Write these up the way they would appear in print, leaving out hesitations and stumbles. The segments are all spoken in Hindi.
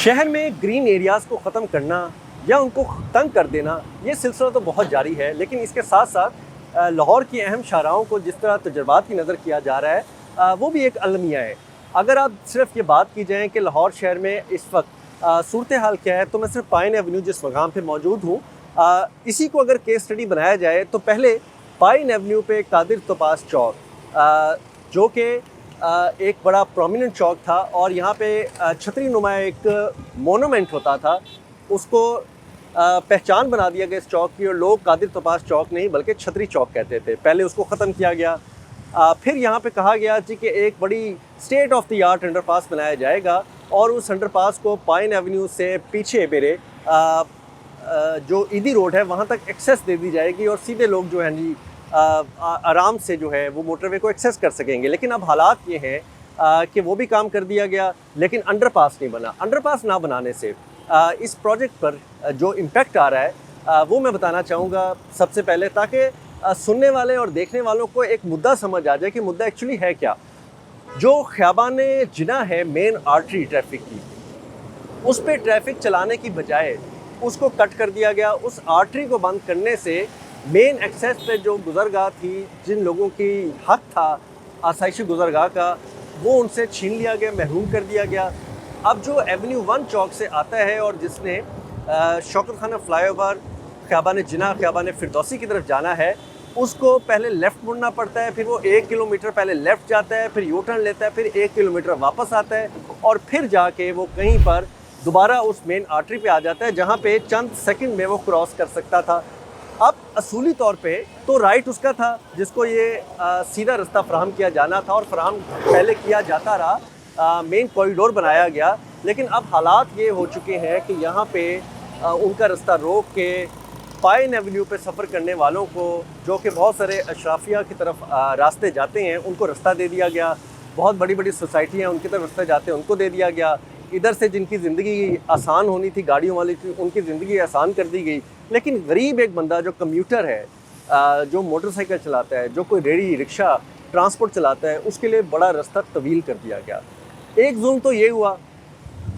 शहर में ग्रीन एरियाज़ को ख़त्म करना या उनको तंग कर देना, ये सिलसिला तो बहुत जारी है, लेकिन इसके साथ साथ लाहौर की अहम शाहराहों को जिस तरह तजर्बात की नज़र किया जा रहा है वो भी एक अलमिया है। अगर आप सिर्फ ये बात की जाए कि लाहौर शहर में इस वक्त सूरत हाल क्या है, तो मैं सिर्फ पाइन एवेन्यू जिस मकाम पे मौजूद हूँ इसी को अगर केस स्टडी बनाया जाए तो पहले पाइन एवेन्यू पे कादिर तोपास चौक जो कि एक बड़ा प्रोमिनेंट चौक था और यहाँ पे छतरी नुमा एक मोनूमेंट होता था, उसको पहचान बना दिया गया इस चौक की और लोग कादिर तोपास चौक नहीं बल्कि छतरी चौक कहते थे। पहले उसको ख़त्म किया गया, फिर यहाँ पे कहा गया जी कि एक बड़ी state of the art underpass बनाया जाएगा और उस अंडरपास को पाइन एवेन्यू से पीछे मेरे जो ईदी रोड है वहाँ तक एक्सेस दे दी जाएगी और सीधे लोग जो हैं जी आराम से जो है वो मोटरवे को एक्सेस कर सकेंगे। लेकिन अब हालात ये हैं कि वो भी काम कर दिया गया लेकिन अंडरपास नहीं बना। अंडरपास ना बनाने से इस प्रोजेक्ट पर जो इम्पेक्ट आ रहा है वो मैं बताना चाहूँगा सबसे पहले, ताकि सुनने वाले और देखने वालों को एक मुद्दा समझ आ जाए कि मुद्दा एक्चुअली है क्या। जो ख़ियाबान जिना है मेन आर्टरी ट्रैफिक की, उस पर ट्रैफिक चलाने की बजाय उसको कट कर दिया गया। उस आर्टरी को बंद करने से मेन एक्सेस पे जो गुज़रगाह थी, जिन लोगों की हक था आसाइशी गुज़रगाह का, वो उनसे छीन लिया गया, महरूम कर दिया गया। अब जो एवेन्यू 1 चौक से आता है और जिसने शौकत खाना फ्लाईओवर, ख़ियाबान जिना, ख़ियाबान फिरदौसी की तरफ जाना है, उसको पहले लेफ़्ट मुड़ना पड़ता है, फिर वो 1 किलोमीटर पहले लेफ़्ट जाता है, फिर यू टर्न लेता है, फिर 1 किलोमीटर वापस आता है और फिर जाके वो कहीं पर दोबारा उस मेन आर्टरी पे आ जाता है जहाँ पे चंद सेकंड में वो क्रॉस कर सकता था। अब असूली तौर पे तो राइट उसका था जिसको ये सीधा रास्ता फराहम किया जाना था और फराहम पहले किया जाता रहा, मेन कॉरिडोर बनाया गया। लेकिन अब हालात ये हो चुके हैं कि यहाँ पे उनका रास्ता रोक के पाइन एवेन्यू पे सफ़र करने वालों को, जो कि बहुत सारे अशराफिया की तरफ रास्ते जाते हैं, उनको रास्ता दे दिया गया। बहुत बड़ी बड़ी सोसाइटियाँ उनकी तरफ रास्ते जाते हैं, उनको दे दिया गया। इधर से जिनकी ज़िंदगी आसान होनी थी, गाड़ियों वाली थी, उनकी ज़िंदगी आसान कर दी गई। लेकिन गरीब एक बंदा जो कम्यूटर है, जो मोटरसाइकिल चलाता है, जो कोई रेडी रिक्शा ट्रांसपोर्ट चलाता है, उसके लिए बड़ा रास्ता तवील कर दिया गया। एक जुल्म तो ये हुआ।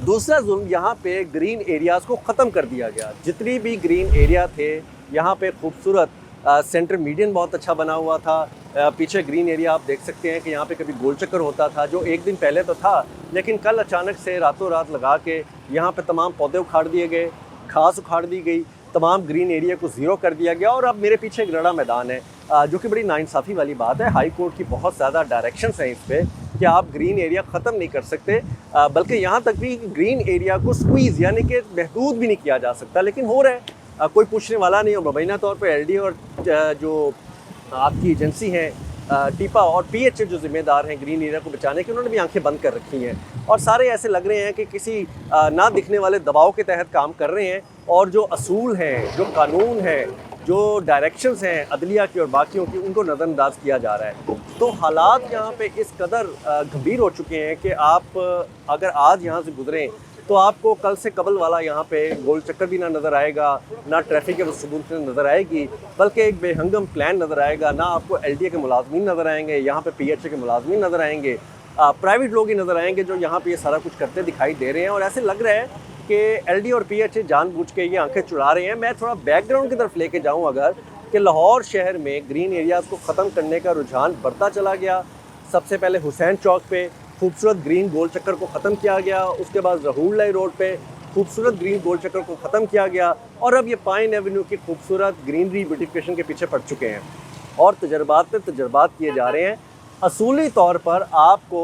दूसरा जुल्म यहाँ पे ग्रीन एरियाज़ को ख़त्म कर दिया गया। जितनी भी ग्रीन एरिया थे यहाँ पे खूबसूरत सेंटर मीडियन बहुत अच्छा बना हुआ था। पीछे ग्रीन एरिया आप देख सकते हैं कि यहाँ पे कभी गोल चक्कर होता था जो एक दिन पहले तो था, लेकिन कल अचानक से रातों रात लगा के यहाँ पे तमाम पौधे उखाड़ दिए गए, घास उखाड़ दी गई, तमाम ग्रीन एरिया को ज़ीरो कर दिया गया। और अब मेरे पीछे एक रड़ा मैदान है जो कि बड़ी नाइंसाफ़ी वाली बात है। हाई कोर्ट की बहुत ज़्यादा डायरेक्शंस हैं इस पर कि आप ग्रीन एरिया ख़त्म नहीं कर सकते, बल्कि यहाँ तक भी ग्रीन एरिया को स्क्वीज़ यानी कि महदूद भी नहीं किया जा सकता, लेकिन हो रहा है। कोई पूछने वाला नहीं। और मुबैना तौर पर LD और जो आपकी एजेंसी हैं टीपा और PHA जो ज़िम्मेदार हैं ग्रीन एरिया को बचाने के, उन्होंने भी आंखें बंद कर रखी हैं और सारे ऐसे लग रहे हैं कि किसी ना दिखने वाले दबाव के तहत काम कर रहे हैं। और जो असूल हैं, जो कानून है, जो डायरेक्शंस हैं अदलिया की और बाकियों की, उनको नज़रअंदाज किया जा रहा है। तो हालात यहाँ पे इस कदर गंभीर हो चुके हैं कि आप अगर आज यहाँ से गुजरें तो आपको कल से कबल वाला यहाँ पे गोल चक्कर भी ना नज़र आएगा, ना ट्रैफिक के सबूत नज़र आएगी, बल्कि एक बेहंगम प्लान नज़र आएगा। ना आपको LDA के मुलाजमीन नज़र आएंगे, यहाँ पे PHA के मुलाजमीन नज़र आएंगे, प्राइवेट लोग ही नज़र आएंगे जो यहाँ पे ये सारा कुछ करते दिखाई दे रहे हैं। और ऐसे लग रहा है कि LD और PHA जानबूझ के ये आंखें चुरा रहे हैं। मैं थोड़ा बैकग्राउंड की तरफ लेके जाऊँ अगर, कि लाहौर शहर में ग्रीन एरियाज़ को ख़त्म करने का रुझान बढ़ता चला गया। सबसे पहले हुसैन चौक पे खूबसूरत ग्रीन गोल चक्कर को ख़त्म किया गया, उसके बाद ज़हूर लाई रोड पे खूबसूरत ग्रीन गोल चक्कर को ख़त्म किया गया और अब ये पाइन एवेन्यू की खूबसूरत ग्रीनरी ब्यूटिफिकेशन के पीछे पड़ चुके हैं और तजर्बात पे तजर्बात किए जा रहे हैं। असूली तौर पर आपको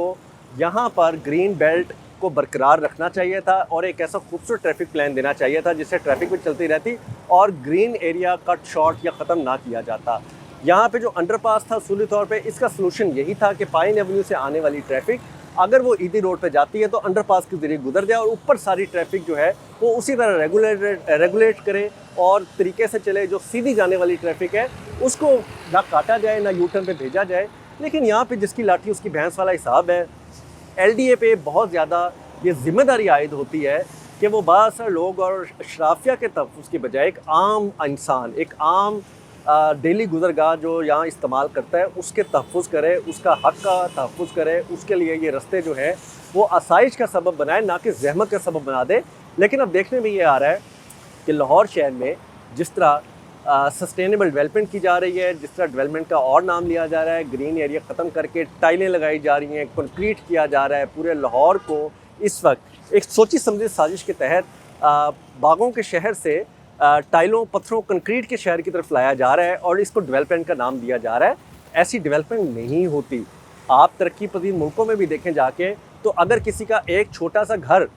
यहाँ पर ग्रीन बेल्ट को बरकरार रखना चाहिए था और एक ऐसा खूबसूरत ट्रैफिक प्लान देना चाहिए था जिससे ट्रैफिक भी चलती रहती और ग्रीन एरिया कट शॉर्ट या ख़त्म ना किया जाता। यहाँ पे जो अंडरपास था असूली तौर पे इसका सलूशन यही था कि पाइन एवेन्यू से आने वाली ट्रैफिक अगर वो ईदी रोड पे जाती है तो अंडरपास के ज़रिए गुजर जाए और ऊपर सारी ट्रैफिक जो है वो उसी तरह रेगुलेट करे और तरीके से चले। जो सीधी जाने वाली ट्रैफिक है उसको ना काटा जाए, ना यू टर्न पे भेजा जाए। लेकिन यहाँ पे जिसकी लाठी उसकी भैंस वाला हिसाब है। LDA पे बहुत ज़्यादा ये जिम्मेदारी आयद होती है कि वो बासर लोग और अशराफिया के तहफ़्फ़ुज़ की बजाय एक आम इंसान, एक आम डेली गुज़रगाह जो यहाँ इस्तेमाल करता है उसके तहफ़्फ़ुज़ करे, उसका हक़ का तहफ़्फ़ुज़ करे। उसके लिए ये रास्ते जो है वो आसाइश का सबब बनाए, ना कि ज़हमत का सबब बना दे। लेकिन अब देखने में ये आ रहा है कि लाहौर शहर में जिस तरह सस्टेनेबल डेवलपमेंट की जा रही है, जिस तरह डेवलपमेंट का और नाम लिया जा रहा है, ग्रीन एरिया ख़त्म करके टाइलें लगाई जा रही हैं, कंक्रीट किया जा रहा है, पूरे लाहौर को इस वक्त एक सोची समझी साजिश के तहत बागों के शहर से टाइलों, पत्थरों, कंक्रीट के शहर की तरफ लाया जा रहा है और इसको डेवलपमेंट का नाम दिया जा रहा है। ऐसी डेवलपमेंट नहीं होती। आप तरक्की पजीर मुल्कों में भी देखें जाके, तो अगर किसी का एक छोटा सा घर,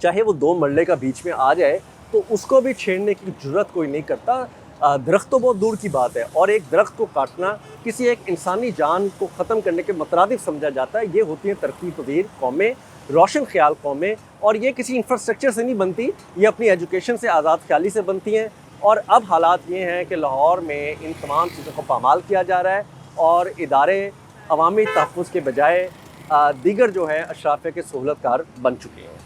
चाहे वो 2 मरले का बीच में आ जाए, तो उसको भी छेड़ने की जुर्रत कोई नहीं करता। दरख्त तो बहुत दूर की बात है, और एक दरख्त को काटना किसी एक इंसानी जान को ख़त्म करने के मुतरादिफ समझा जाता है। ये होती हैं तरक्की पजीर कौमें, रोशन ख्याल कौमें, और ये किसी इंफ्रास्ट्रक्चर से नहीं बनती, ये अपनी एजुकेशन से, आज़ाद ख्याली से बनती हैं। और अब हालात ये हैं कि लाहौर में इन तमाम चीज़ों को पामाल किया जा रहा है और इदारे अवामी तहफ़्फ़ुज़ के बजाय दीगर जो है अशराफिया के सहूलतकार बन चुके हैं।